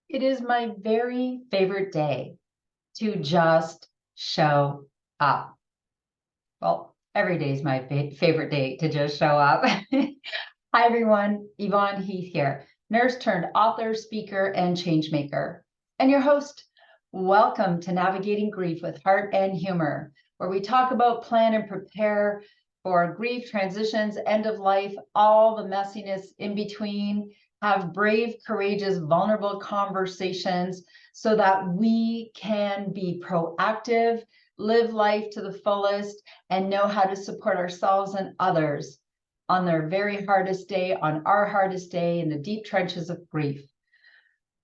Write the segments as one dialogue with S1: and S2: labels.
S1: It is my very favorite day to just show up. Well, every day is my favorite day to just show up. Hi, everyone. Yvonne Heath here, nurse turned author, speaker, and changemaker, and your host. Welcome to Navigating Grief with Heart and Humor, where we talk about, plan, and prepare for grief, transitions, end of life, all the messiness in between, have brave, courageous, vulnerable conversations so that we can be proactive, live life to the fullest, and know how to support ourselves and others on their very hardest day, on our hardest day, in the deep trenches of grief.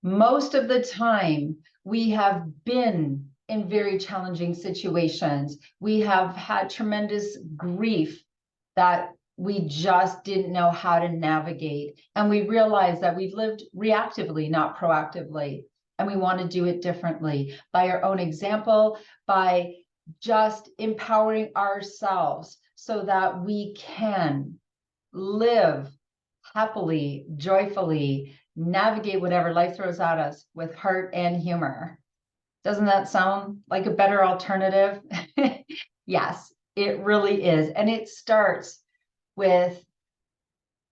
S1: Most of the time, we have been in very challenging situations. We have had tremendous grief that we just didn't know how to navigate. And we realize that we've lived reactively, not proactively. And we want to do it differently by our own example, by just empowering ourselves so that we can live happily, joyfully, navigate whatever life throws at us with heart and humor. Doesn't that sound like a better alternative? Yes, it really is. And it starts with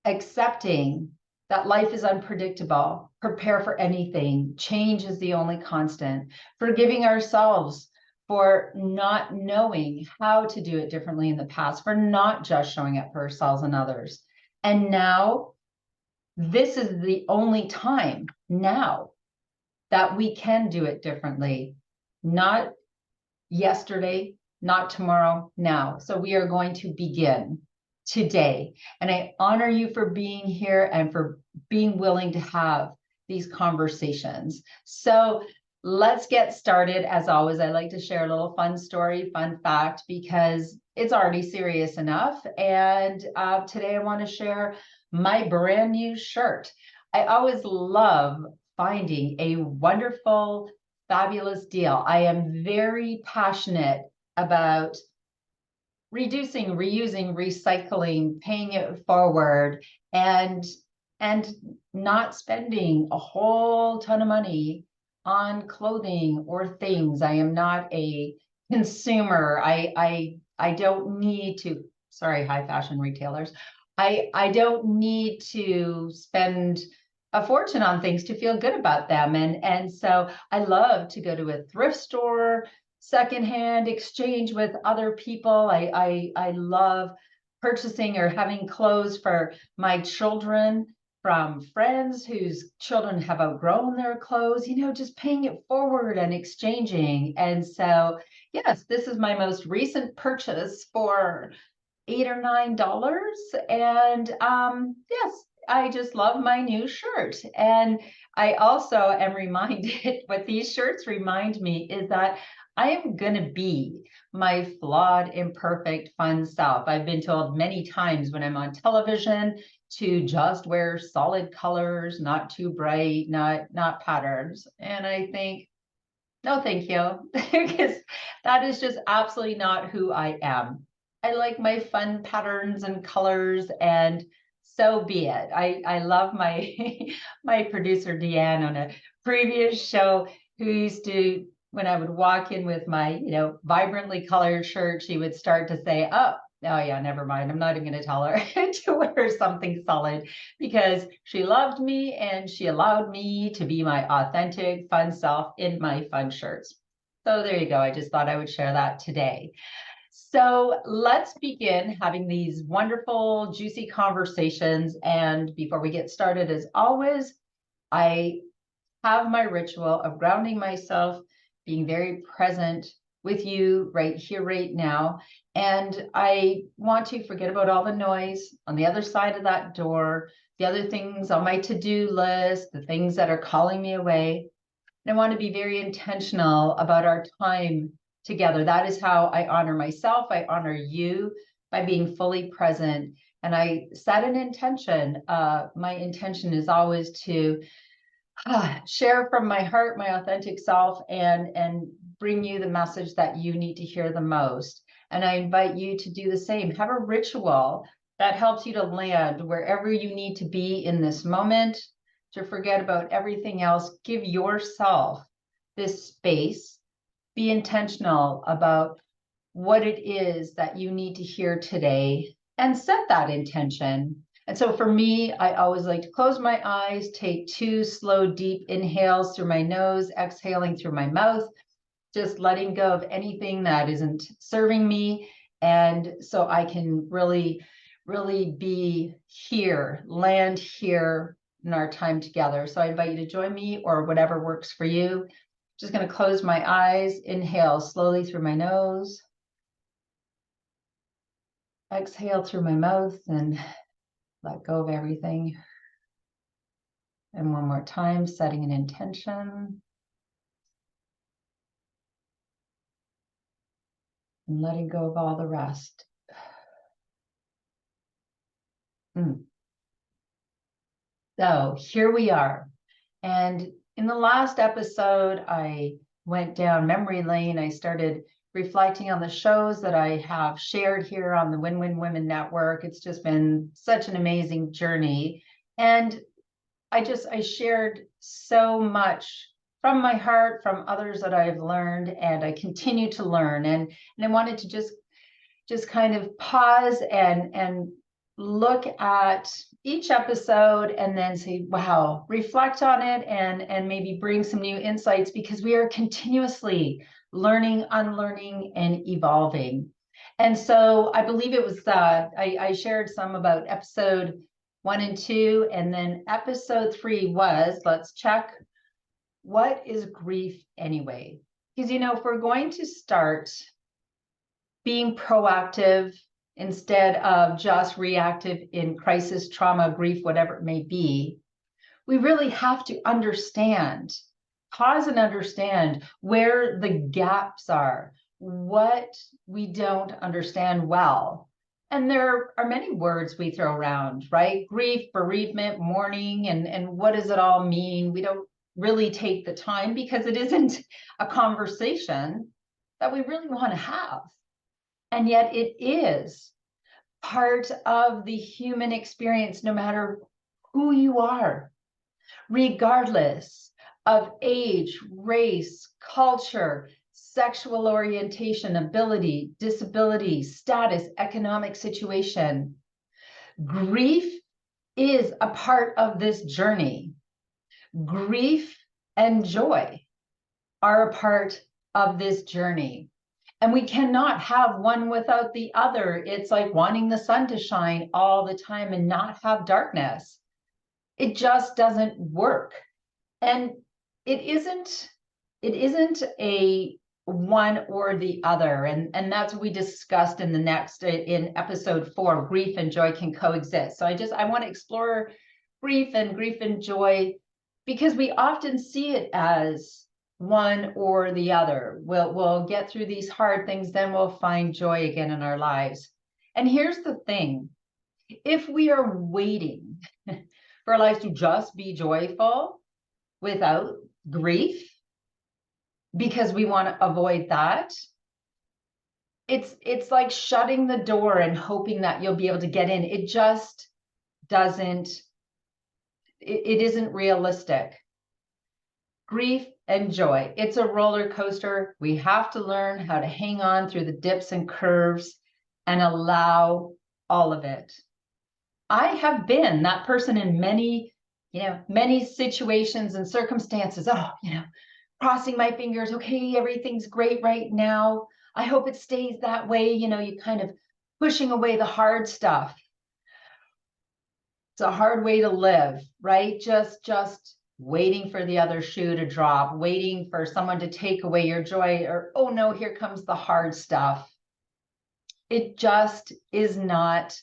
S1: accepting that life is unpredictable, prepare for anything, change is the only constant, forgiving ourselves for not knowing how to do it differently in the past, for not just showing up for ourselves and others. And now, this is the only time now that we can do it differently. Not yesterday, not tomorrow, now. So we are going to begin today. And I honor you for being here and for being willing to have these conversations. So let's get started. As always, I like to share a little fun story, fun fact, because it's already serious enough. And today I want to share my brand new shirt. I always love finding a wonderful, fabulous deal. I am very passionate about reducing, reusing, recycling, paying it forward, and not spending a whole ton of money on clothing or things. I am not a consumer. I don't need to, sorry, high fashion retailers. I don't need to spend a fortune on things to feel good about them. And so I love to go to a thrift store, secondhand exchange with other people. I love purchasing or having clothes for my children from friends whose children have outgrown their clothes, just paying it forward and exchanging. And so, yes, this is my most recent purchase for $8 or $9. And yes, I just love my new shirt. And I also am reminded what these shirts remind me is that I am going to be my flawed, imperfect, fun self. I've been told many times when I'm on television to just wear solid colors, not too bright, not patterns. And I think, no, thank you, because that is just absolutely not who I am. I like my fun patterns and colors, and so be it. I love my my producer Deanne on a previous show, who used to, when I would walk in with my vibrantly colored shirt, she would start to say, oh yeah, never mind, I'm not even going to tell her to wear something solid, because she loved me and she allowed me to be my authentic fun self in my fun shirts. So there you go. I just thought I would share that today. So let's begin having these wonderful, juicy conversations. And before we get started, as always, I have my ritual of grounding myself, being very present with you right here, right now. And I want to forget about all the noise on the other side of that door, the other things on my to-do list, the things that are calling me away. And I want to be very intentional about our time together. That is how I honor myself. I honor you by being fully present. And I set an intention. My intention is always to share from my heart, my authentic self, and bring you the message that you need to hear the most. And I invite you to do the same. Have a ritual that helps you to land wherever you need to be in this moment, to forget about everything else. Give yourself this space. Be intentional about what it is that you need to hear today and set that intention. And so for me, I always like to close my eyes, take 2 slow, deep inhales through my nose, exhaling through my mouth, just letting go of anything that isn't serving me. And so I can really be here, land here in our time together. So I invite you to join me or whatever works for you. Just going to close my eyes, inhale slowly through my nose, exhale through my mouth, and let go of everything. And one more time, setting an intention. And letting go of all the rest. So here we are. And in the last episode, I went down memory lane. I started reflecting on the shows that I have shared here on the Win-Win Women Network. It's just been such an amazing journey. And I shared so much from my heart, from others that I've learned, and I continue to learn. And I wanted to just kind of pause and look at each episode and then say, wow, reflect on it and maybe bring some new insights, because we are continuously learning, unlearning, and evolving. And so I believe it was I shared some about episode 1 and 2, and then episode 3 was, let's check, what is grief anyway? Because, if we're going to start being proactive instead of just reactive in crisis, trauma, grief, whatever it may be, we really have to understand, pause and understand where the gaps are, what we don't understand well. And there are many words we throw around, right? Grief, bereavement, mourning, and what does it all mean? We don't really take the time because it isn't a conversation that we really want to have. And yet it is part of the human experience, no matter who you are, regardless of age, race, culture, sexual orientation, ability, disability, status, economic situation. Grief is a part of this journey. Grief and joy are a part of this journey. And we cannot have one without the other. It's like wanting the sun to shine all the time and not have darkness. It just doesn't work. And it isn't a one or the other. And that's what we discussed in episode 4, grief and joy can coexist. So I want to explore grief and joy, because we often see it as one or the other. We'll get through these hard things, then we'll find joy again in our lives. And here's the thing. If we are waiting for our lives to just be joyful without grief, because we want to avoid that, it's like shutting the door and hoping that you'll be able to get in. It just doesn't, it isn't realistic. Grief and joy, it's a roller coaster. We have to learn how to hang on through the dips and curves and allow all of it. I have been that person in many situations and circumstances. Crossing my fingers. Okay, everything's great right now. I hope it stays that way. You kind of pushing away the hard stuff. It's a hard way to live, right? Just waiting for the other shoe to drop, waiting for someone to take away your joy, or, oh no, here comes the hard stuff. It just is not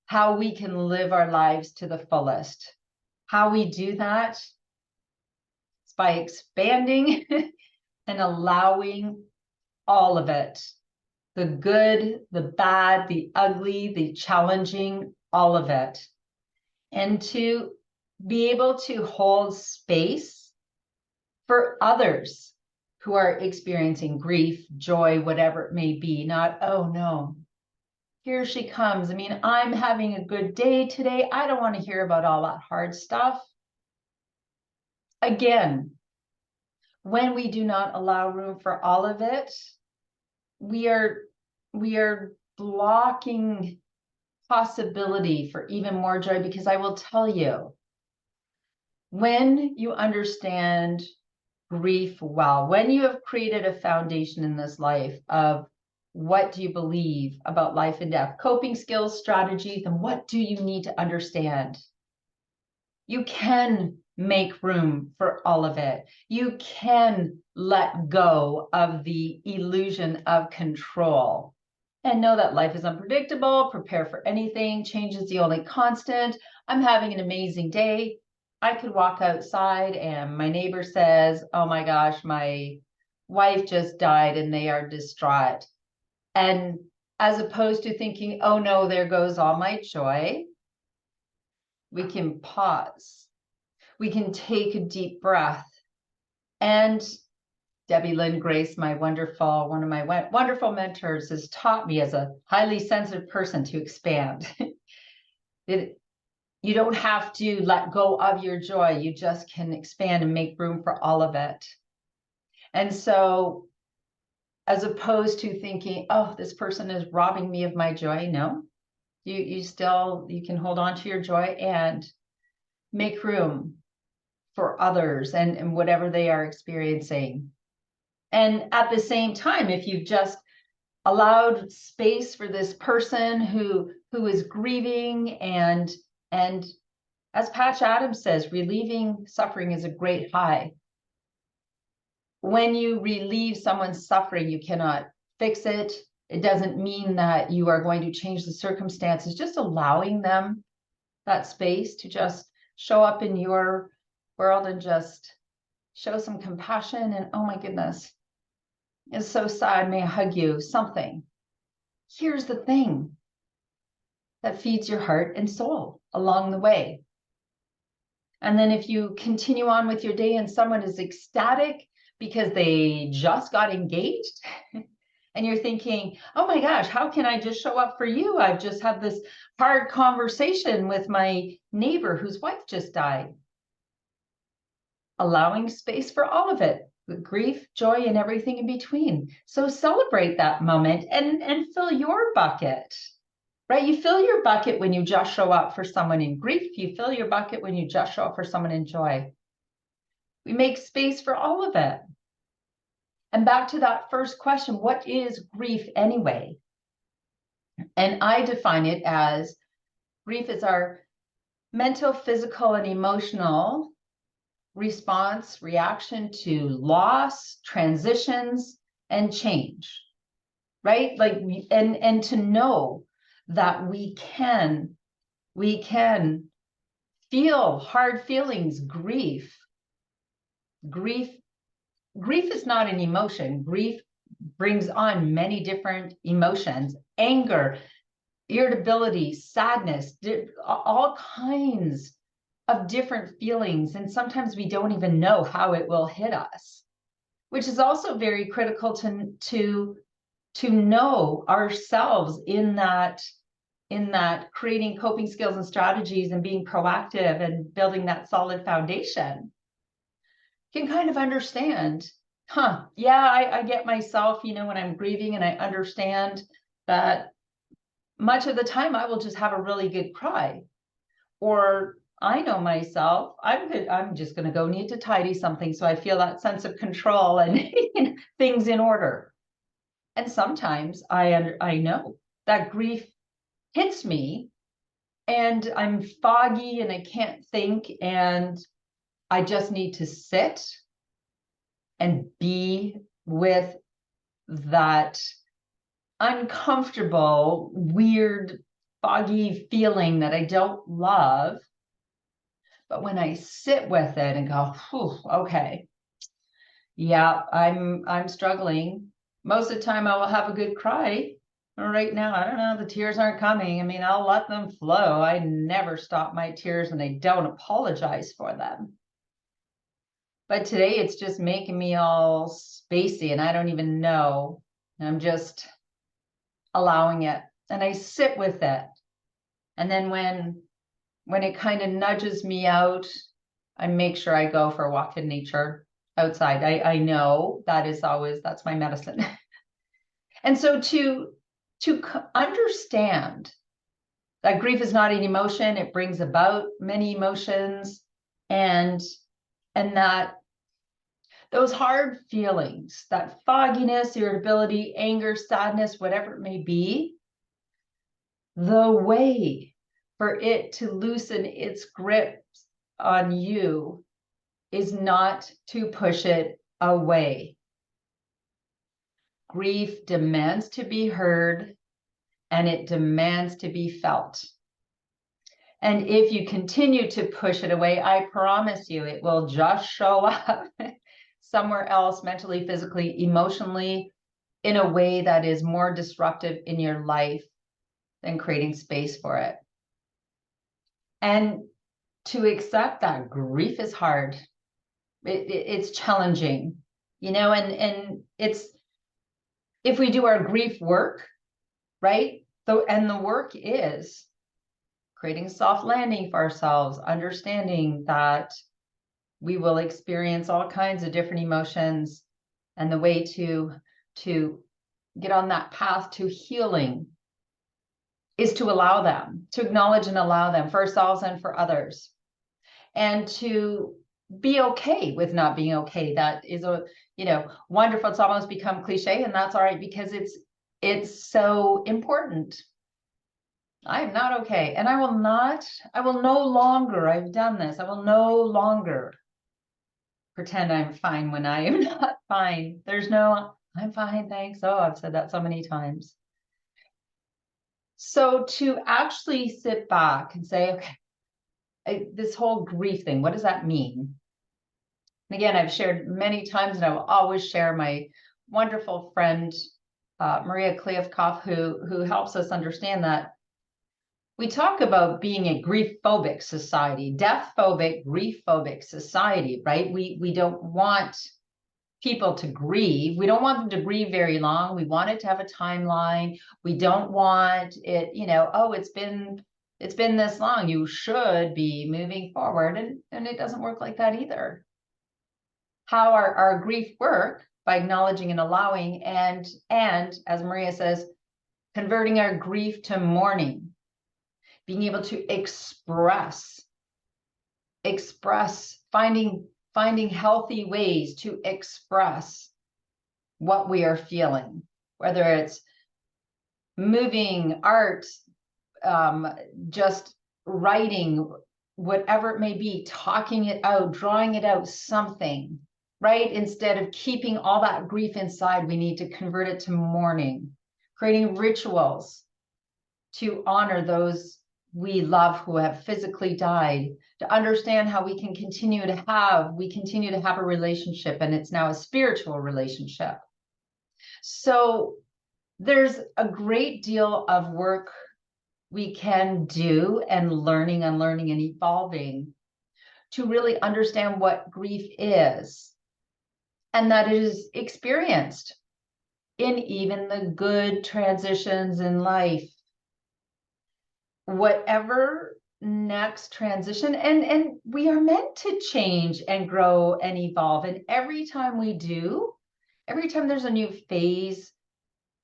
S1: how we can live our lives to the fullest. How we do that is by expanding and allowing all of it. The good, the bad, the ugly, the challenging, all of it. And to be able to hold space for others who are experiencing grief, joy, whatever it may be. Not, oh no, here she comes. I'm having a good day today. I don't want to hear about all that hard stuff. again, when we do not allow room for all of it, we are blocking possibility for even more joy, because I will tell you, when you understand grief well, when you have created a foundation in this life of what do you believe about life and death, coping skills, strategies, and what do you need to understand, you can make room for all of it. You can let go of the illusion of control and know that life is unpredictable. Prepare for anything. Change is the only constant. I'm having an amazing day. I could walk outside and my neighbor says, oh my gosh, my wife just died, and they are distraught. And as opposed to thinking, oh no, there goes all my joy, we can pause. We can take a deep breath. And Debbie Lynn Grace, one of my wonderful mentors, has taught me as a highly sensitive person to expand. You don't have to let go of your joy. You just can expand and make room for all of it. And so, as opposed to thinking, oh, this person is robbing me of my joy, no, you can hold on to your joy and make room for others and whatever they are experiencing. And at the same time, if you've just allowed space for this person who is grieving, and as Patch Adams says, relieving suffering is a great high. When you relieve someone's suffering, you cannot fix it. It doesn't mean that you are going to change the circumstances. Just allowing them that space to just show up in your world and just show some compassion and, oh my goodness, it's so sad, may I hug you, something. Here's the thing that feeds your heart and soul along the way. And then if you continue on with your day and someone is ecstatic because they just got engaged, and you're thinking, oh my gosh, how can I just show up for you? I've just had this hard conversation with my neighbor whose wife just died. Allowing space for all of it, the grief, joy, and everything in between. So celebrate that moment and fill your bucket, right? You fill your bucket when you just show up for someone in grief. You fill your bucket when you just show up for someone in joy. We make space for all of it. And back to that first question, what is grief anyway? And I define it as grief is our mental, physical, and emotional response, reaction to loss, transitions, and change, right? Like, and to know that we can feel hard feelings, grief is not an emotion. Grief brings on many different emotions: anger, irritability, sadness, all kinds of different feelings. And sometimes we don't even know how it will hit us, which is also very critical to know ourselves in that creating coping skills and strategies and being proactive and building that solid foundation. You can kind of understand, I get myself, when I'm grieving, and I understand that much of the time I will just have a really good cry. Or I know myself, I'm just going to go need to tidy something, so I feel that sense of control and things in order. And sometimes I know that grief hits me and I'm foggy and I can't think, and I just need to sit and be with that uncomfortable, weird, foggy feeling that I don't love. But when I sit with it and go, okay, yeah, I'm struggling. Most of the time I will have a good cry. Right now, I don't know, the tears aren't coming. I mean, I'll let them flow. I never stop my tears, and I don't apologize for them. But today it's just making me all spacey, and I don't even know. I'm just allowing it, and I sit with it. And then when it kind of nudges me out I make sure I go for a walk in nature outside. I know that's my medicine. And so to understand that grief is not an emotion, it brings about many emotions, and that those hard feelings, that fogginess, irritability, anger, sadness, whatever it may be, the way for it to loosen its grip on you is not to push it away. Grief demands to be heard, and it demands to be felt. And if you continue to push it away, I promise you, it will just show up somewhere else, mentally, physically, emotionally, in a way that is more disruptive in your life than creating space for it. And to accept that grief is hard. It's challenging, and it's, if we do our grief work, right? And the work is creating a soft landing for ourselves, understanding that we will experience all kinds of different emotions, and the way to get on that path to healing is to allow them, to acknowledge and allow them for ourselves and for others, and to be okay with not being okay. That is wonderful. It's almost become cliche, and that's all right, because it's so important. I am not okay, and I will no longer, I've done this, I will no longer pretend I'm fine when I am not fine. There's no, I'm fine, thanks. Oh, I've said that so many times. So to actually sit back and say, okay, this whole grief thing, what does that mean? And again, I've shared many times, and I will always share my wonderful friend, Maria Kleefkoff, who helps us understand that we talk about being a grief-phobic society, death-phobic, grief-phobic society, right? We don't want people to grieve. We don't want them to grieve very long. We want it to have a timeline. We don't want it, oh, it's been this long, you should be moving forward. And it doesn't work like that either. How our grief work, by acknowledging and allowing, and as Maria says, converting our grief to mourning, being able to express, finding healthy ways to express what we are feeling, whether it's moving, art, just writing, whatever it may be, talking it out, drawing it out, something, right? Instead of keeping all that grief inside, we need to convert it to mourning, creating rituals to honor those we love who have physically died, to understand how we can continue to have a relationship, and it's now a spiritual relationship. So there's a great deal of work we can do, and learning, unlearning, and evolving to really understand what grief is, and that it is experienced in even the good transitions in life. Whatever next transition, and we are meant to change and grow and evolve, and every time we do, every time there's a new phase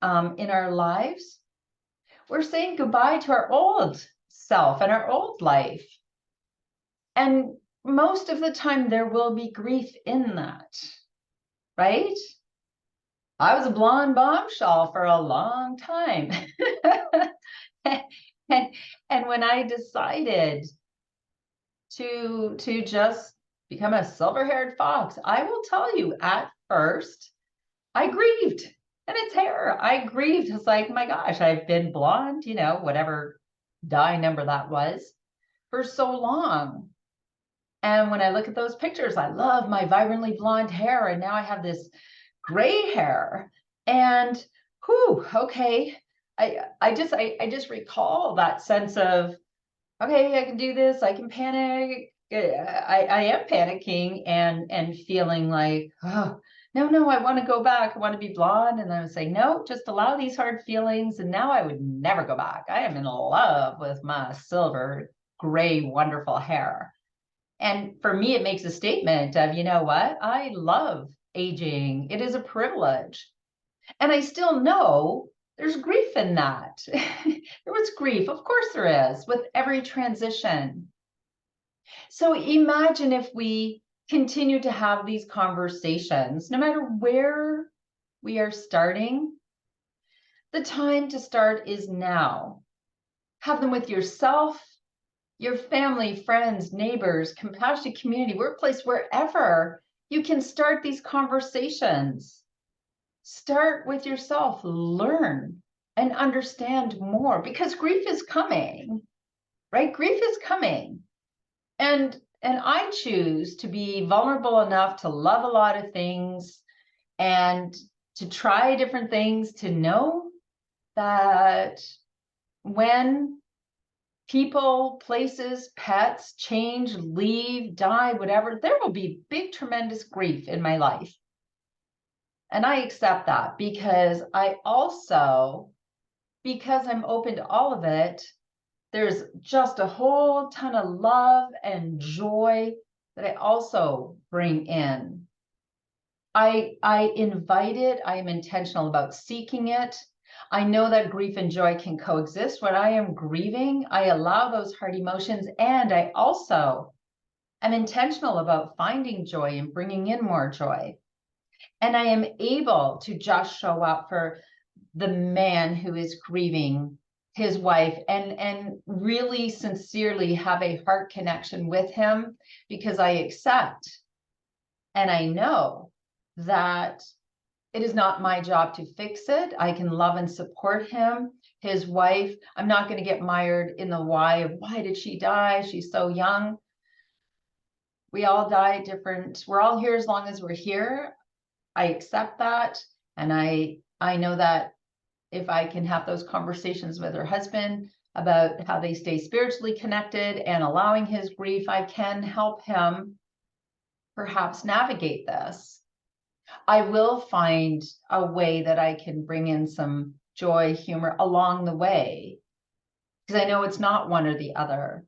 S1: in our lives, we're saying goodbye to our old self and our old life. And most of the time there will be grief in that, right? I was a blonde bombshell for a long time. And when I decided to just become a silver-haired fox, I will tell you, at first, I grieved. And it's hair. I grieved. It's like, my gosh, I've been blonde, whatever dye number that was, for so long. And when I look at those pictures, I love my vibrantly blonde hair. And now I have this gray hair. And whew, okay. I just recall that sense of, okay, I can do this, I can panic. I am panicking and feeling like, oh, no, I want to go back. I want to be blonde. And I would say, no, just allow these hard feelings. And now I would never go back. I am in love with my silver, gray, wonderful hair. And for me, it makes a statement of, you know what? I love aging. It is a privilege. And I still know there's grief in that. There was grief. Of course there is, with every transition. So imagine if we continue to have these conversations, no matter where we are starting, the time to start is now. Have them with yourself, your family, friends, neighbors, compassionate community, workplace, wherever you can start these conversations. Start with yourself, learn and understand more, because grief is coming, right? Grief is coming. And I choose to be vulnerable enough to love a lot of things and to try different things, to know that when people, places, pets change, leave, die, whatever, there will be big, tremendous grief in my life. And I accept that, because because I'm open to all of it, there's just a whole ton of love and joy that I also bring in. I invite it. I am intentional about seeking it. I know that grief and joy can coexist. When I am grieving, I allow those hard emotions, and I also am intentional about finding joy and bringing in more joy. And I am able to just show up for the man who is grieving his wife, and really sincerely have a heart connection with him, because I accept and I know that it is not my job to fix it. I can love and support him, his wife. I'm not going to get mired in the why of why did she die? She's so young. We all die different. We're all here as long as we're here. I accept that. And I know that if I can have those conversations with her husband about how they stay spiritually connected and allowing his grief, I can help him perhaps navigate this. I will find a way that I can bring in some joy, humor along the way, because I know it's not one or the other.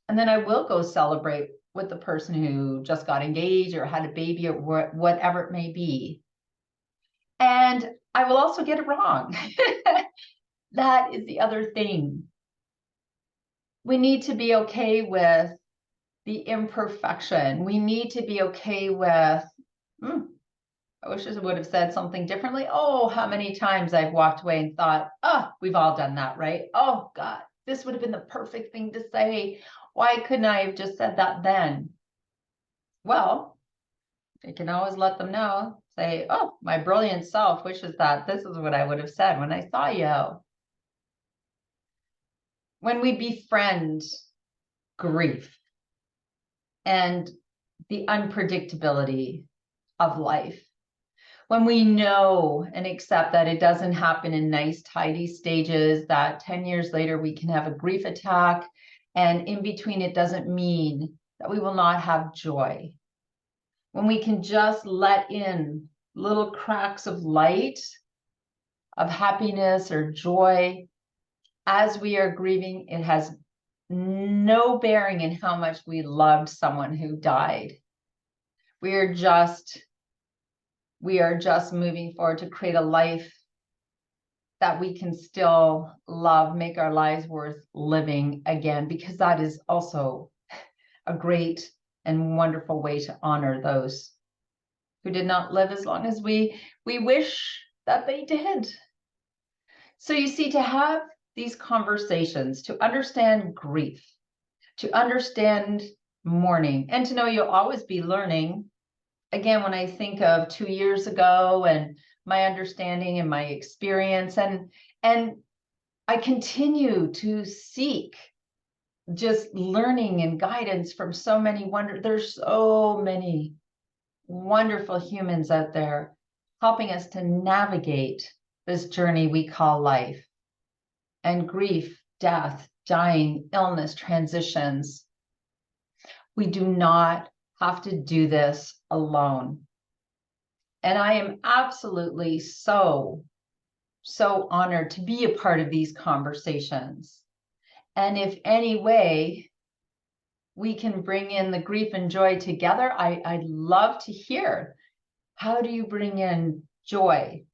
S1: And then I will go celebrate with the person who just got engaged or had a baby or whatever it may be. And I will also get it wrong. That is the other thing. We need to be okay with the imperfection. We need to be okay with, I wish I would have said something differently. Oh, how many times I've walked away and thought, oh, we've all done that, right? Oh God, this would have been the perfect thing to say. Why couldn't I have just said that then? Well, you can always let them know. Say, oh, my brilliant self wishes that this is what I would have said when I saw you. When we befriend grief and the unpredictability of life, when we know and accept that it doesn't happen in nice, tidy stages, that 10 years later we can have a grief attack, and in between it doesn't mean that we will not have joy. When we can just let in little cracks of light, of happiness or joy as we are grieving, it has no bearing in how much we loved someone who died. We are just moving forward to create a life that we can still love, make our lives worth living again, because that is also a great and wonderful way to honor those who did not live as long as we wish that they did. So you see, to have these conversations, to understand grief, to understand mourning, and to know you'll always be learning. Again, when I think of 2 years ago and my understanding and my experience, and I continue to seek just learning and guidance from so many there's so many wonderful humans out there helping us to navigate this journey we call life. And grief, death, dying, illness, transitions. We do not have to do this alone. And I am absolutely so honored to be a part of these conversations. And if any way we can bring in the grief and joy together. I'd love to hear, how do you bring in joy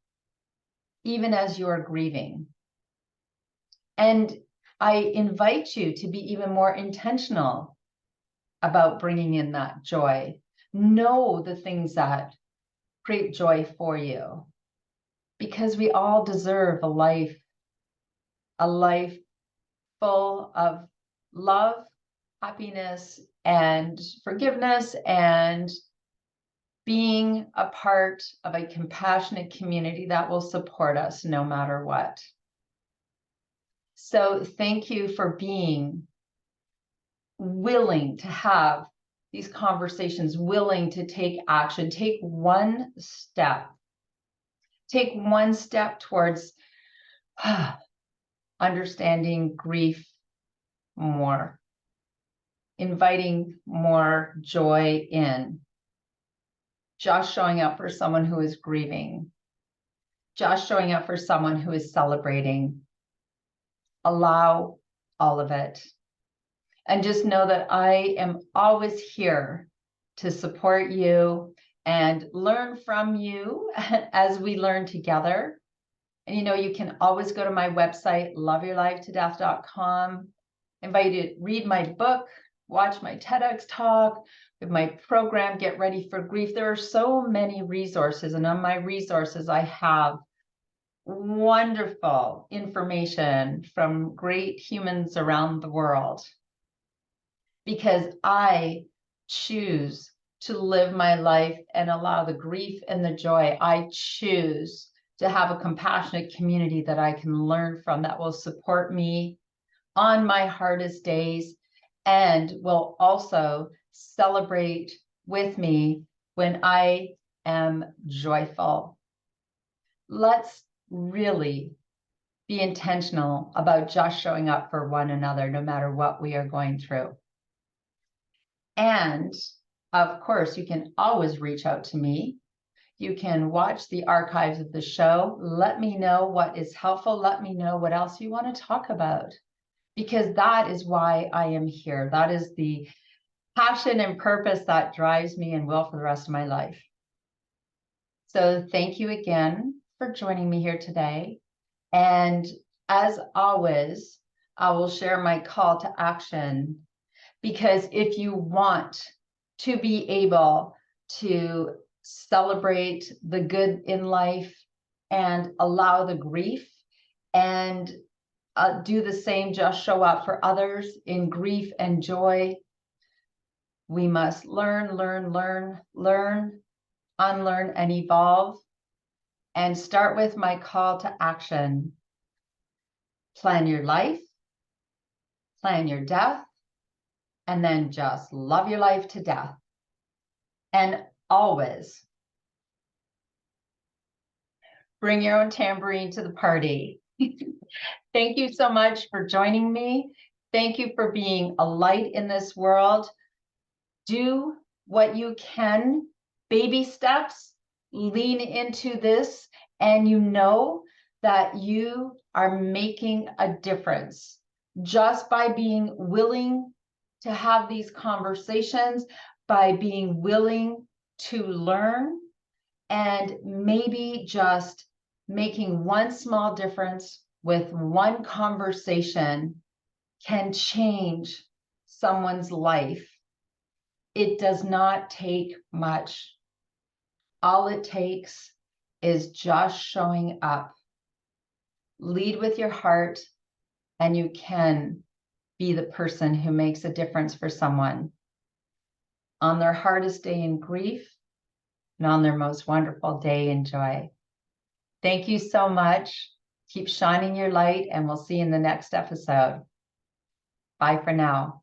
S1: even as you're grieving? And I invite you to be even more intentional about bringing in that joy. Know the things that create joy for you, because we all deserve a life full of love, happiness, and forgiveness, and being a part of a compassionate community that will support us no matter what. So thank you for being willing to have these conversations, willing to take action, take one step towards understanding grief more, inviting more joy in, just showing up for someone who is grieving, just showing up for someone who is celebrating. Allow all of it. And just know that I am always here to support you and learn from you as we learn together. And you can always go to my website, loveyourlifetodeath.com. I invite you to read my book, watch my TEDx talk, with my program, Get Ready for Grief. There are so many resources, and on my resources, I have wonderful information from great humans around the world, because I choose to live my life and allow the grief and the joy. I choose to have a compassionate community that I can learn from, that will support me on my hardest days and will also celebrate with me when I am joyful. Let's really be intentional about just showing up for one another, no matter what we are going through. And of course, you can always reach out to me. You can watch the archives of the show. Let me know what is helpful. Let me know what else you want to talk about, because that is why I am here. That is the passion and purpose that drives me and will for the rest of my life. So thank you again for joining me here today. And as always, I will share my call to action, because if you want to be able to celebrate the good in life and allow the grief, and do the same, just show up for others in grief and joy, we must learn, unlearn, and evolve. And start with my call to action. Plan your life, plan your death, and then just love your life to death. And always bring your own tambourine to the party. Thank you so much for joining me. Thank you for being a light in this world. Do what you can, baby steps, lean into this, and you know that you are making a difference just by being willing to have these conversations, by being willing to learn, and maybe just making one small difference with one conversation can change someone's life. It does not take much. All it takes is just showing up. Lead with your heart, and you can be the person who makes a difference for someone on their hardest day in grief and on their most wonderful day in joy. Thank you so much. Keep shining your light, and we'll see you in the next episode. Bye for now.